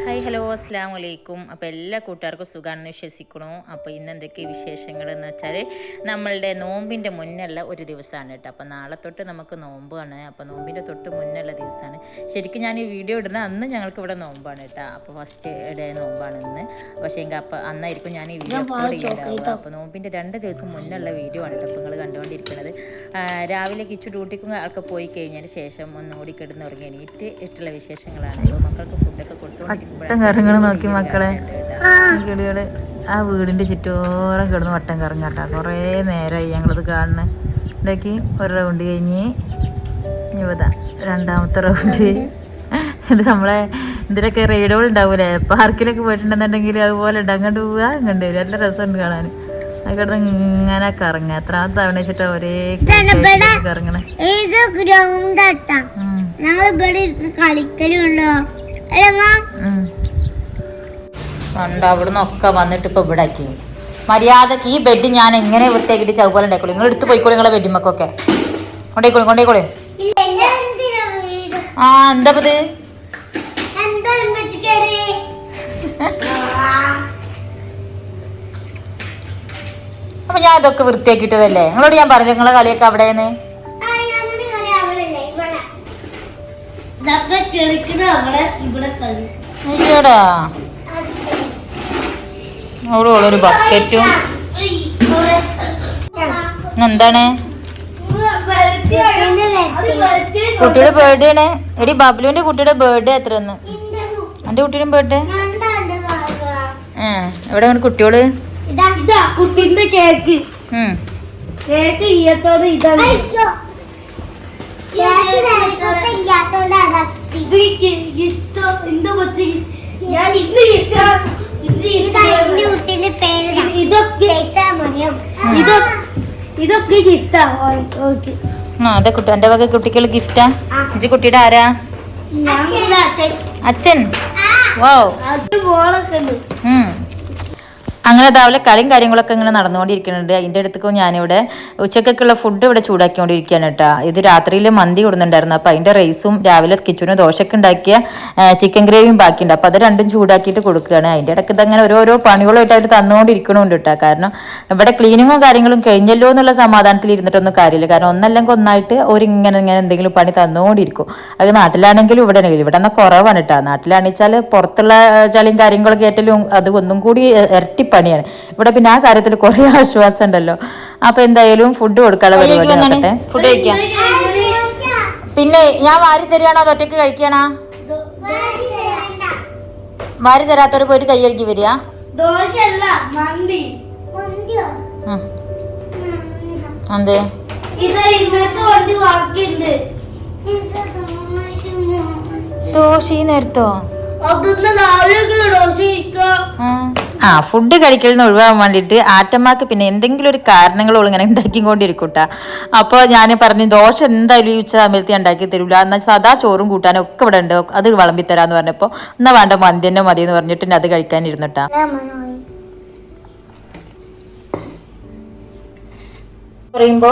Hi hello അസ്സാം വലൈക്കും. അപ്പോൾ എല്ലാ കൂട്ടുകാർക്കും സുഖമാണെന്ന് വിശ്വസിക്കണു. അപ്പോൾ ഇന്ന് എന്തൊക്കെ വിശേഷങ്ങൾ എന്ന് വെച്ചാൽ നമ്മളുടെ നോമ്പിൻ്റെ മുന്നുള്ള ഒരു ദിവസമാണ് കേട്ടോ. അപ്പോൾ നാളെ തൊട്ട് നമുക്ക് നോമ്പാണ്. അപ്പോൾ നോമ്പിൻ്റെ തൊട്ട് മുന്നുള്ള ദിവസമാണ്. ശരിക്കും ഞാൻ ഈ വീഡിയോ ഇടുന്ന അന്ന് ഞങ്ങൾക്ക് ഇവിടെ നോമ്പാണ് കേട്ടോ. അപ്പോൾ ഫസ്റ്റ് ഡേ നോമ്പാണ് ഇന്ന്. പക്ഷേ എങ്കിൽ അപ്പോൾ അന്നായിരിക്കും ഞാൻ ഈ വീഡിയോ അപ്ലോഡ് ചെയ്യുന്നുണ്ടാവുക. അപ്പോൾ നോമ്പിൻ്റെ 2 ദിവസം മുന്നുള്ള വീഡിയോ ആണ് കേട്ടോ ഇപ്പോൾ നിങ്ങൾ കണ്ടുകൊണ്ടിരിക്കുന്നത്. രാവിലെ കിച്ചു ഡ്യൂട്ടിക്കും ആൾക്ക് പോയി കഴിഞ്ഞതിന് ശേഷം ഒന്നുകൂടി കിടന്ന് ഉറങ്ങി എണീറ്റ് ഇട്ടുള്ള വിശേഷങ്ങളാണ്. അപ്പോൾ മക്കൾക്ക് ഫുഡൊക്കെ കൊടുത്തുകൊണ്ടിരിക്കുമ്പോൾ വട്ടം കറങ്ങണം നോക്കി മക്കളെ. കിളികള് ആ വീടിന്റെ ചുറ്റോരം കിടന്ന് വട്ടം കറങ്ങാട്ടാ. കുറേ നേരമായി ഞങ്ങളത് കാണുന്ന. ഇടയ്ക്ക് ഒരു റൗണ്ട് കഴിഞ്ഞ് ഇവതാ രണ്ടാമത്തെ റൗണ്ട്. ഇത് നമ്മളെ ഇതിലൊക്കെ റൈഡുകൾ ഉണ്ടാവൂലേ, പാർക്കിലൊക്കെ പോയിട്ടുണ്ടെന്നുണ്ടെങ്കിൽ അതുപോലെ ഉണ്ട്. അങ്ങോട്ട് പോവുക അങ്ങോട്ട് വരും. നല്ല രസമുണ്ട് കാണാൻ. അത് കിടന്ന് ഇങ്ങനെ കറങ്ങ. എത്ര തവണ വെച്ചിട്ടാ ഒരേ കറങ്ങണേ. കണ്ടോ അവിടുന്ന് ഒക്കെ വന്നിട്ട് ഇപ്പൊ ഇവിടെ ആക്കി. മര്യാദക്ക് ഈ ബെഡ് ഞാൻ എങ്ങനെ വൃത്തിയാക്കിയിട്ട് ചൗപോലെ ഉണ്ടായിക്കോളൂ. നിങ്ങൾ എടുത്ത് പോയിക്കോളൂ. നിങ്ങളെ ബെഡുമൊക്കെ കൊണ്ടേക്കോളൂ. ആ എന്താ ഇത്? അപ്പൊ ഞാൻ ഇതൊക്കെ വൃത്തിയാക്കിയിട്ടതല്ലേ. നിങ്ങളോട് ഞാൻ പറഞ്ഞു നിങ്ങളെ കളിയൊക്കെ അവിടെന്ന്. അവിടെ ഉള്ളൊരു ബക്കറ്റും എന്താണ് കുട്ടിയുടെ ബർത്ത്ഡേ ആണ്. എടി ബബ്ലുവിന്റെ കുട്ടിയുടെ ബർത്ത്ഡേ എത്രന്ന്? എന്റെ കുട്ടിയുടെ ബർത്ത്ഡേ എവിടെ കുട്ടിയോള്? കുട്ടിന്റെ കേക്ക് കേക്ക് ഇയത്തോട് ഇതാണ്. ഇതൊക്കെ ഗിഫ്റ്റാ. അതെ കുട്ടി എന്റെ വക കുട്ടിക്കുള്ള ഗിഫ്റ്റാ. ഇജ്ജ് കുട്ടിയുടെ ആരാ? അച്ഛൻ. വൗ. അങ്ങനെ രാവിലെ കളിയും കാര്യങ്ങളൊക്കെ ഇങ്ങനെ നടന്നുകൊണ്ടിരിക്കുന്നുണ്ട്. അതിൻ്റെ അടുത്തേക്കും ഞാനിവിടെ ഉച്ചക്കൊക്കെയുള്ള ഫുഡ് ഇവിടെ ചൂടാക്കിക്കൊണ്ടിരിക്കുകയാണ് കേട്ടോ. ഇത് രാത്രിയിൽ മന്തി കൊടുക്കുന്നുണ്ടായിരുന്നു. അപ്പോൾ അതിൻ്റെ റൈസും രാവിലെ കിച്ചൂന് ദോശയൊക്കെ ഉണ്ടാക്കിയ ചിക്കൻ ഗ്രേവിയും ബാക്കിയുണ്ട്. അപ്പോൾ അത് രണ്ടും ചൂടാക്കിയിട്ട് കൊടുക്കുകയാണ്. അതിൻ്റെ ഇടയ്ക്ക് ഇതങ്ങനെ ഓരോരോ പണികളായിട്ട് അവർ തന്നുകൊണ്ടിരിക്കണമുണ്ട് കേട്ടോ. കാരണം ഇവിടെ ക്ലീനിങ്ങും കാര്യങ്ങളും കഴിഞ്ഞല്ലോ എന്നുള്ള സമാധാനത്തിൽ ഇരുന്നിട്ടൊന്നും കാര്യമില്ല. കാരണം ഒന്നല്ലെങ്കിൽ ഒന്നായിട്ട് ഇങ്ങനെ എന്തെങ്കിലും പണി തന്നുകൊണ്ടിരിക്കും. അത് നാട്ടിലാണെങ്കിലും ഇവിടെ ആണെങ്കിലും ഇവിടെ നിന്ന് കുറവാണ് കേട്ടോ. നാട്ടിലാണെന്ന് വെച്ചാൽ പുറത്തുള്ള ചളിയും കാര്യങ്ങളൊക്കെ ഏറ്റലും അത് ഒന്നും കൂടി ഇരട്ടി പണിയാണ്. ഇവിടെ പിന്നെ ആ കാര്യത്തിൽ കുറെ ആശ്വാസം ഉണ്ടല്ലോ. അപ്പൊ എന്തായാലും ഫുഡ് കൊടുക്കാനുള്ള പരിപാടി നോക്കട്ടെ. ഫുഡ് കഴിക്കാം. പിന്നെ ഞാൻ വാരി തരികയാണോ അതോ ഒറ്റയ്ക്ക് കഴിക്കണോ? വാരി തരാത്തവര് പോയിട്ട് കൈ കഴുകി വരിക. എന്തേ ദോശ ഈ നേരത്തോ? ഫുഡ് കഴിക്കലിൽ നിന്ന് ഒഴിവാകാൻ വേണ്ടിയിട്ട് ആറ്റമ്മക്ക് പിന്നെ എന്തെങ്കിലും ഒരു കാരണങ്ങളോട് ഇങ്ങനെ ഉണ്ടാക്കിക്കൊണ്ടിരിക്കൂട്ടാ. അപ്പോൾ ഞാൻ പറഞ്ഞു ദോശ എന്തായാലും ഈ ഉച്ച സമയത്ത് ഉണ്ടാക്കി തരൂല, എന്നാൽ സദാ ചോറും കൂട്ടാനും ഒക്കെ ഇവിടെ ഉണ്ട്, അത് വിളമ്പിത്തരാന്ന് പറഞ്ഞപ്പോൾ എന്നാ വേണ്ട മന്തി തന്നെ മതി എന്ന് പറഞ്ഞിട്ട് അത് കഴിക്കാനിരുന്നിട്ടാ. പറയുമ്പോ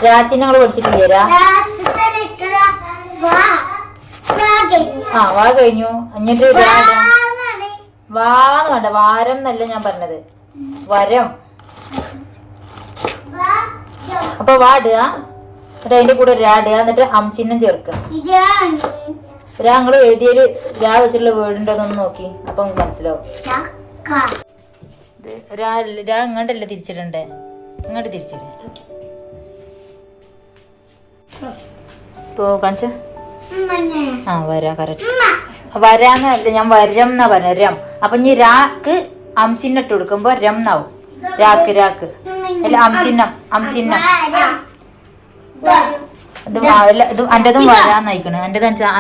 രാജിനങ്ങൾ പഠിച്ചിട്ടില്ലേരാ? വാ കഴിഞ്ഞു. എന്നിട്ട് വാന്ന് വേണ്ട, വാരം എന്നല്ല ഞാൻ പറഞ്ഞത്, വരം. അപ്പൊ വാടുക, എന്നിട്ട് അതിന്റെ കൂടെ രാടുക, എന്നിട്ട് ചിഹ്നം ചേർക്കുക. ഞങ്ങള് എഴുതിയതില് രാ വെച്ചിട്ടുള്ള വേർഡുണ്ടോന്നൊന്ന് നോക്കി, അപ്പൊ മനസ്സിലാവും. രാ ഇങ്ങോട്ടല്ലേ തിരിച്ചിടണ്ടേ? ഇങ്ങോട്ട് തിരിച്ചിടേ. ഇപ്പൊ കാണിച്ച വരാ കറക്റ്റ്. വരാന്നല്ല, ഞാൻ വരം എന്നാ പറഞ്ഞ, രം. അപ്പൊ ഇനി രാക്ക് ചിഹ്നം ഇട്ട് കൊടുക്കുമ്പോ രം എന്നാവും. രാക്ക് അല്ല ചിഹ്നം. ഇത് എന്റതും വരാന്നയിക്കണേ.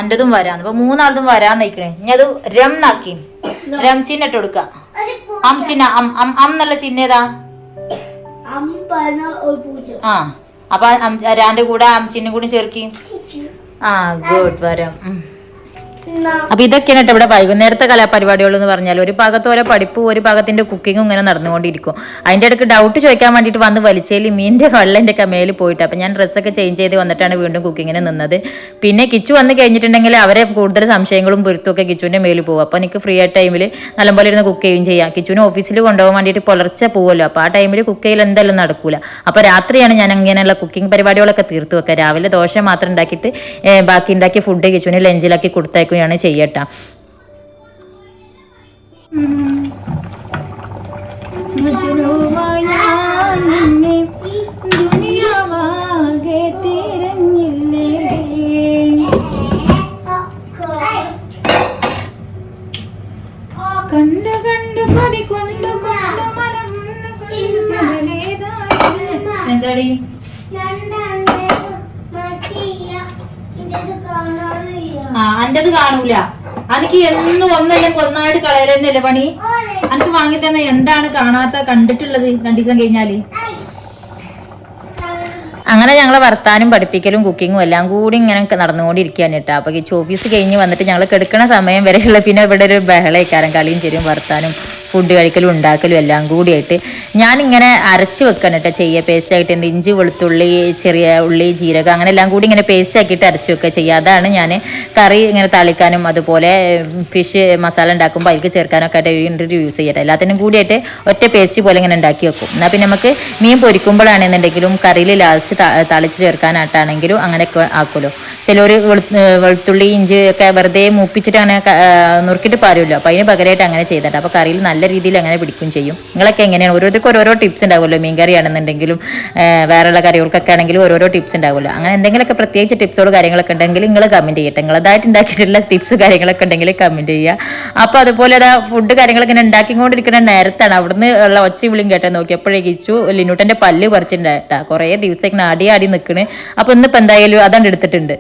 എന്റതും വരാന്ന്. അപ്പൊ മൂന്നാളതും വരാന്നയിക്കണേ. ഇനി അത് രം എന്നാക്കി രം ചിഹ്നം ഇട്ട് കൊടുക്ക. ചിഹ്നം എന്നുള്ള ചിഹ്നം ഏതാ? അപ്പൊ രാന്റെ കൂടെ ചിഹ്നം കൂടി ചേർക്കി. ഗുഡ്, വരം. അപ്പൊ ഇതൊക്കെയാണ് കേട്ടോ ഇവിടെ വൈകുന്നേരത്തെ കലാപരിപാടികൾ എന്ന് പറഞ്ഞാൽ ഒരു ഭാഗത്ത് ഓരോ പഠിപ്പും ഒരു ഭാഗത്തിന്റെ കുക്കിങ്ങും ഇങ്ങനെ നടന്നുകൊണ്ടിരിക്കും. അതിന്റെ ഇടയ്ക്ക് ഡൗട്ട് ചോദിക്കാൻ വേണ്ടിയിട്ട് വന്ന് വലിച്ചേൽ മീനിന്റെ വെള്ളന്റെ കമേൽ പോയിട്ട് അപ്പൊ ഞാൻ ഡ്രസ്സൊക്കെ ചേഞ്ച് ചെയ്ത് വന്നിട്ടാണ് വീണ്ടും കുക്കിങ്ങിന് നിന്നത്. പിന്നെ കിച്ചു വന്ന് കഴിഞ്ഞിട്ടുണ്ടെങ്കിൽ അവരെ കൂടുതൽ സംശയങ്ങളും പൊരുത്തൊക്കെ കിച്ചുവിന്റെ മേലിൽ പോകും. അപ്പൊ എനിക്ക് ഫ്രീ ആയ ടൈമിൽ നല്ലപോലെ ഇരുന്ന് കുക്ക് ചെയ്യുകയും ചെയ്യാം. കിച്ചുവിന് ഓഫീസിൽ കൊണ്ടുപോകാൻ വേണ്ടിയിട്ട് പുലർച്ചെ പോകുമല്ലോ, അപ്പൊ ആ ടൈമിൽ കുക്ക് ചെയ്യൽ എന്തായാലും നടക്കൂല. അപ്പൊ രാത്രിയാണ് ഞാൻ അങ്ങനെയുള്ള കുക്കിംഗ് പരിപാടികളൊക്കെ തീർത്തു വെക്കുക. രാവിലെ ദോശ മാത്രം ഉണ്ടാക്കിയിട്ട് ബാക്കി ഉണ്ടാക്കിയ ഫുഡ് കിച്ചുവിന് ലഞ്ചിലാക്കി കൊടുത്തേക്കുകയാണ് ചെയ്യട്ടാ. കണ്ടു കണ്ടു കൊതി കൊണ്ടു എന്താടി അൻ്റെത് കാണൂല. അനക്ക് എന്നും ഒന്നല്ലെങ്കിൽ ഒന്നായിട്ട് കളയലെന്നല്ലേ പണി. അനക്ക് വാങ്ങി തന്നെ എന്താണ് കാണാത്ത കണ്ടിട്ടുള്ളത് 2 ദിവസം കഴിഞ്ഞാല്. അങ്ങനെ ഞങ്ങൾ വർത്താനും പഠിപ്പിക്കലും കുക്കിങ്ങും എല്ലാം കൂടി ഇങ്ങനെ നടന്നുകൊണ്ടിരിക്കുകയാണ് കേട്ടോ. അപ്പോൾ ഈ ഓഫീസ് കഴിഞ്ഞ് വന്നിട്ട് ഞങ്ങൾ കിടക്കുന്ന സമയം വരെയുള്ള പിന്നെ ഇവിടെ ഒരു ബഹളക്കാരം കളിയും ചെറിയും വർത്താനും ഫുഡ് കഴിക്കലും ഉണ്ടാക്കലും എല്ലാം കൂടിയായിട്ട് ഞാനിങ്ങനെ അരച്ച് വെക്കണം കേട്ടോ ചെയ്യുക. പേസ്റ്റായിട്ട് എന്ത് ഇഞ്ചി വെളുത്തുള്ളി ചെറിയ ഉള്ളി ജീരകം അങ്ങനെ എല്ലാം കൂടി ഇങ്ങനെ പേസ്റ്റ് ആക്കിയിട്ട് അരച്ച് വെക്കുക ചെയ്യുക. അതാണ് ഞാൻ കറി ഇങ്ങനെ താളിക്കാനും അതുപോലെ ഫിഷ് മസാല ഉണ്ടാക്കുമ്പോൾ അതിലേക്ക് ചേർക്കാനൊക്കെ ആയിട്ട് യൂസ് ചെയ്യട്ടെ. എല്ലാത്തിനും കൂടിയായിട്ട് ഒറ്റ പേസ്റ്റ് പോലെ ഇങ്ങനെ ഉണ്ടാക്കി വെക്കും. എന്നാൽ പിന്നെ നമുക്ക് മീൻ പൊരിക്കുമ്പോഴാണെന്നുണ്ടെങ്കിലും കറിയിൽ ലാസ്റ്റ് തളിച്ച് ചേർക്കാനായിട്ടാണെങ്കിലും അങ്ങനെയൊക്കെ ആക്കുമല്ലോ. ചിലർ വെളുത്തുള്ളി ഇഞ്ചി ഒക്കെ വെറുതെ മൂപ്പിച്ചിട്ട് അങ്ങനെ നുറുക്കിയിട്ട് പാരുമല്ലോ. അപ്പോൾ അതിന് പകരമായിട്ട് അങ്ങനെ ചെയ്തിട്ട് അപ്പോൾ കറിയിൽ നല്ല രീതിയിൽ അങ്ങനെ പിടിക്കും ചെയ്യും. നിങ്ങളൊക്കെ എങ്ങനെയാണ്? ഓരോരുത്തർക്ക് ഓരോരോ ടിപ്സ് ഉണ്ടാവുമല്ലോ. മീൻ കറി ആണെന്നുണ്ടെങ്കിലും വേറെയുള്ള കറികൾക്കൊക്കെ ആണെങ്കിലും ഓരോരോ ടിപ്സ് ഉണ്ടാവുമല്ലോ. അങ്ങനെ എന്തെങ്കിലുമൊക്കെ പ്രത്യേകിച്ച് ടിപ്സുകൾ കാര്യങ്ങളൊക്കെ ഉണ്ടെങ്കിൽ നിങ്ങൾ കമൻറ്റ് ചെയ്യട്ടെ. നിങ്ങളതായിട്ട് ഉണ്ടാക്കിയിട്ടുള്ള ടിപ്സ് കാര്യങ്ങളൊക്കെ ഉണ്ടെങ്കിൽ കമൻറ്റ് ചെയ്യുക. അപ്പോൾ അതുപോലെ അതാ ഫുഡ് കാര്യങ്ങളൊക്കെ ഇങ്ങനെ ഉണ്ടാക്കിക്കൊണ്ടിരിക്കുന്ന നേരത്താണ് അവിടുന്ന് ഉള്ള ഒച്ച വിളിയും കേട്ടോ നോക്കിയപ്പോഴേ കിച്ചു ലിനൂട്ടൻ്റെ പല്ല് പറിച്ചിട്ടുണ്ടായിട്ടാ. കുറേ ദിവസം ഇങ്ങനെ ആടി നിൽക്കണ്. അപ്പോൾ ഇന്നിപ്പോൾ എന്തായാലും അതാണ്ട് എടുത്തിട്ടുണ്ട്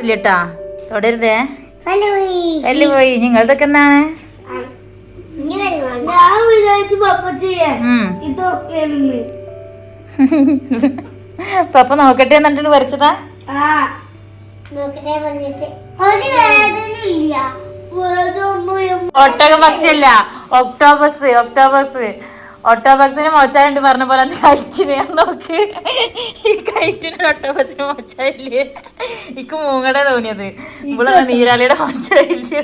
ഇല്ലട്ടാ. തുടരുതേ പല്ല് പോയി. നിങ്ങളതൊക്കെ എന്താണ്? പപ്പ നോക്കട്ടെ എന്നിട്ട് വരച്ചതാ. ഒട്ടക പക്ഷിയല്ല, ഒക്ടോബക്സിന് മോച്ചായിട്ട് പറഞ്ഞ പോലെ കൈറ്റിന് ഞാൻ നോക്ക്. ഈ കൈറ്റിന് ഒക്ടോബക്സിന് മോച്ചായില്ലേ? എനിക്ക് മൂങ്ങടെ തോന്നിയത് ഇവിടെ നീരാളിയുടെ മോച്ചായില്ലേ?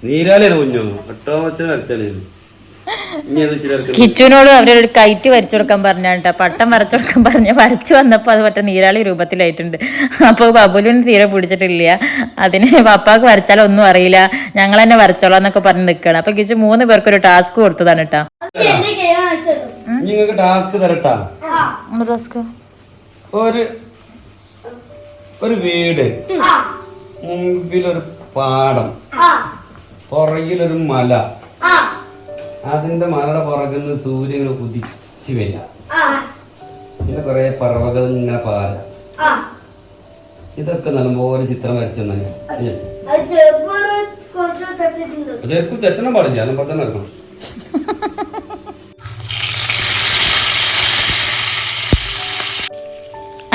നീരാളിയാണ് കുഞ്ഞു ഒക്ടോബക്സിന് വരച്ചാലേ. കിച്ചുവിനോട് അവരൊരു കൈറ്റ് വരച്ചു കൊടുക്കാൻ പറഞ്ഞാട്ടാ. പട്ടം വരച്ചു കൊടുക്കാൻ പറഞ്ഞ വരച്ചു വന്നപ്പോൾ അത് മറ്റേ നീരാളി രൂപത്തിലായിട്ടുണ്ട്. അപ്പോൾ ബബുലിന് തീരെ പിടിച്ചിട്ടില്ല. അതിന് പപ്പാക്ക് വരച്ചാൽ ഒന്നും അറിയില്ല, ഞങ്ങൾ തന്നെ വരച്ചോളാം എന്നൊക്കെ പറഞ്ഞ് നിൽക്കണം. അപ്പൊ കിച്ചു 3 പേർക്ക് ഒരു ടാസ്ക് കൊടുത്തതാണ് കേട്ടാ. നിങ്ങൾക്ക് ടാസ്ക് തരട്ടാ. ഒരു വീട്, മുമ്പിലൊരു പാടം, പുറകിലൊരു മല, അതിന്റെ മലയുടെ പുറകുന്ന സൂര്യൻ കുതിച്ച് വരിക, പിന്നെ കുറെ പറവകൾ ഇങ്ങനെ പാര. ഇതൊക്കെ നല്ലപോലെ ചിത്രം വരച്ചെന്നു. ചെറുപ്പം തെറ്റണം പാടില്ല, അതും തന്നെ നടക്കണം.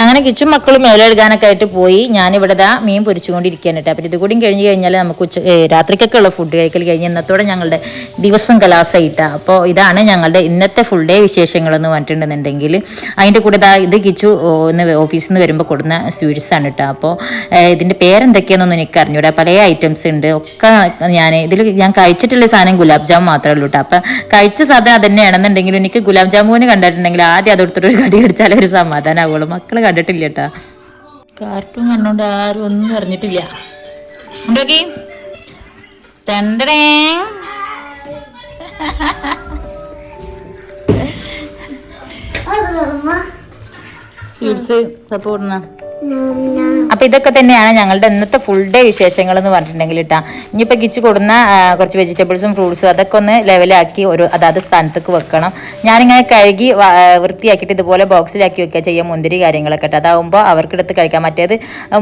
അങ്ങനെ കിച്ചും മക്കളും മേലെഴുകാനൊക്കെ ആയിട്ട് പോയി. ഞാനിവിടെ മീൻ പൊരിച്ചുകൊണ്ടിരിക്കുകയാണ് കേട്ടോ. അപ്പം ഇതുകൂടി കഴിഞ്ഞ് കഴിഞ്ഞാൽ നമുക്ക് രാത്രിക്കൊക്കെ ഉള്ള ഫുഡ് കഴിക്കൽ കഴിഞ്ഞ് ഇന്നത്തോടെ ഞങ്ങളുടെ ദിവസം കലാസായിട്ടാണ്. അപ്പോൾ ഇതാണ് ഞങ്ങളുടെ ഇന്നത്തെ ഫുൾ ഡേ വിശേഷങ്ങളെന്ന് പറഞ്ഞിട്ടുണ്ടെന്നുണ്ടെങ്കിൽ അതിൻ്റെ കൂടെ ഇത് കിച്ചു ഒന്ന് ഓഫീസിൽ നിന്ന് വരുമ്പോൾ കൊടുക്കുന്ന സ്വീറ്റ്സ് ആണ് കേട്ടോ. അപ്പോൾ ഇതിൻ്റെ പേരെന്തൊക്കെയാണെന്നൊന്നും എനിക്ക് അറിഞ്ഞൂടാ. പല ഐറ്റംസ് ഉണ്ട്. ഒക്കെ ഞാൻ കഴിച്ചിട്ടുള്ള സാധനം ഗുലാബ് ജാമുൻ മാത്രമേ ഉള്ളൂ കേട്ടോ. അപ്പം കഴിച്ച സാധനം അത് തന്നെയാണെന്നുണ്ടെങ്കിലും എനിക്ക് ഗുലാബ് ജാമുന് കണ്ടിട്ടുണ്ടെങ്കിൽ ആദ്യം അതെടുത്തിട്ടൊരു കടി അടിച്ചാലേ ഒരു സമാധാനമാവുള്ളൂ. മക്കൾ കണ്ടിട്ടില്ല കേട്ടാ. കാർട്ടൂൺ കണ്ടോണ്ട് ആരും ഒന്നും പറഞ്ഞിട്ടില്ല. ഉണ്ടാക്കി തണ്ടേ സ്വീറ്റ്സ് സപ്പോർട്ടുന്ന. അപ്പൊ ഇതൊക്കെ തന്നെയാണ് ഞങ്ങളുടെ ഇന്നത്തെ ഫുൾ ഡേ വിശേഷങ്ങൾ എന്ന് പറഞ്ഞിട്ടുണ്ടെങ്കിൽ കേട്ടാ. ഇനിയിപ്പോൾ കിച്ചു കൊടുന്ന കുറച്ച് വെജിറ്റബിൾസും ഫ്രൂട്ട്സും അതൊക്കെ ഒന്ന് ലെവലാക്കി അതാത് സ്ഥാനത്തേക്ക് വെക്കണം. ഞാനിങ്ങനെ കഴുകി വൃത്തിയാക്കിയിട്ട് ഇതുപോലെ ബോക്സിലാക്കി വെക്കുക ചെയ്യാം മുന്തിരി കാര്യങ്ങളൊക്കെ കേട്ടോ. അതാവുമ്പോൾ അവർക്കെടുത്ത് കഴിക്കാം. മറ്റേത്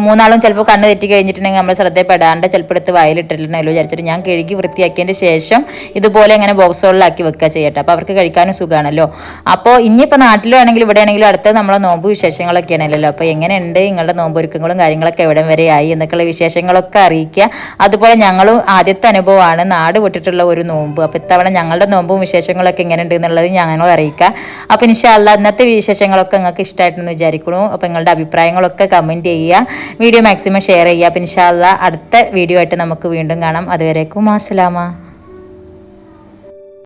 3 ആളും ചിലപ്പോൾ കണ്ണ് തെറ്റി കഴിഞ്ഞിട്ടുണ്ടെങ്കിൽ നമ്മൾ ശ്രദ്ധപ്പെടാണ്ട് ചിലപ്പോൾ എടുത്ത് വയലിട്ടിട്ടുണ്ടല്ലോ വിചാരിച്ചിട്ട് ഞാൻ കഴുകി വൃത്തിയാക്കിയതിൻ്റെ ശേഷം ഇതുപോലെ ഇങ്ങനെ ബോക്സുകളിലാക്കി വെക്കുക ചെയ്യട്ടെ. അപ്പോൾ അവർക്ക് കഴിക്കാനും സുഖമാണല്ലോ. അപ്പോൾ ഇനിയിപ്പോൾ നാട്ടിലാണെങ്കിലും ഇവിടെ ആണെങ്കിലും അടുത്ത് നമ്മളെ നോമ്പ് വിശേഷങ്ങളൊക്കെ ആണല്ലോ. അപ്പോൾ എങ്ങനെയുണ്ട് നിങ്ങളുടെ നോമ്പൊരുക്കങ്ങളും കാര്യങ്ങളൊക്കെ എവിടം വരെ ആയി എന്നൊക്കെയുള്ള വിശേഷങ്ങളൊക്കെ അറിയിക്കുക. അതുപോലെ ഞങ്ങളും ആദ്യത്തെ അനുഭവമാണ് നാട് വിട്ടിട്ടുള്ള ഒരു നോമ്പ്. അപ്പോൾ ഇത്തവണ ഞങ്ങളുടെ നോമ്പും വിശേഷങ്ങളൊക്കെ എങ്ങനെ ഉണ്ട് എന്നുള്ളത് ഞങ്ങൾ അറിയിക്കുക. അപ്പോൾ ഇൻഷാ അല്ലാഹ് ഇന്നത്തെ വിശേഷങ്ങളൊക്കെ നിങ്ങൾക്ക് ഇഷ്ടമായിട്ടെന്ന് വിചാരിക്കുന്നു. അപ്പോൾ നിങ്ങളുടെ അഭിപ്രായങ്ങളൊക്കെ കമൻറ്റ് ചെയ്യുക, വീഡിയോ മാക്സിമം ഷെയർ ചെയ്യുക. അപ്പോൾ ഇൻഷാ അല്ലാഹ് അടുത്ത വീഡിയോ ആയിട്ട് നമുക്ക് വീണ്ടും കാണാം. അതുവരേക്കും അസ്സലാമ.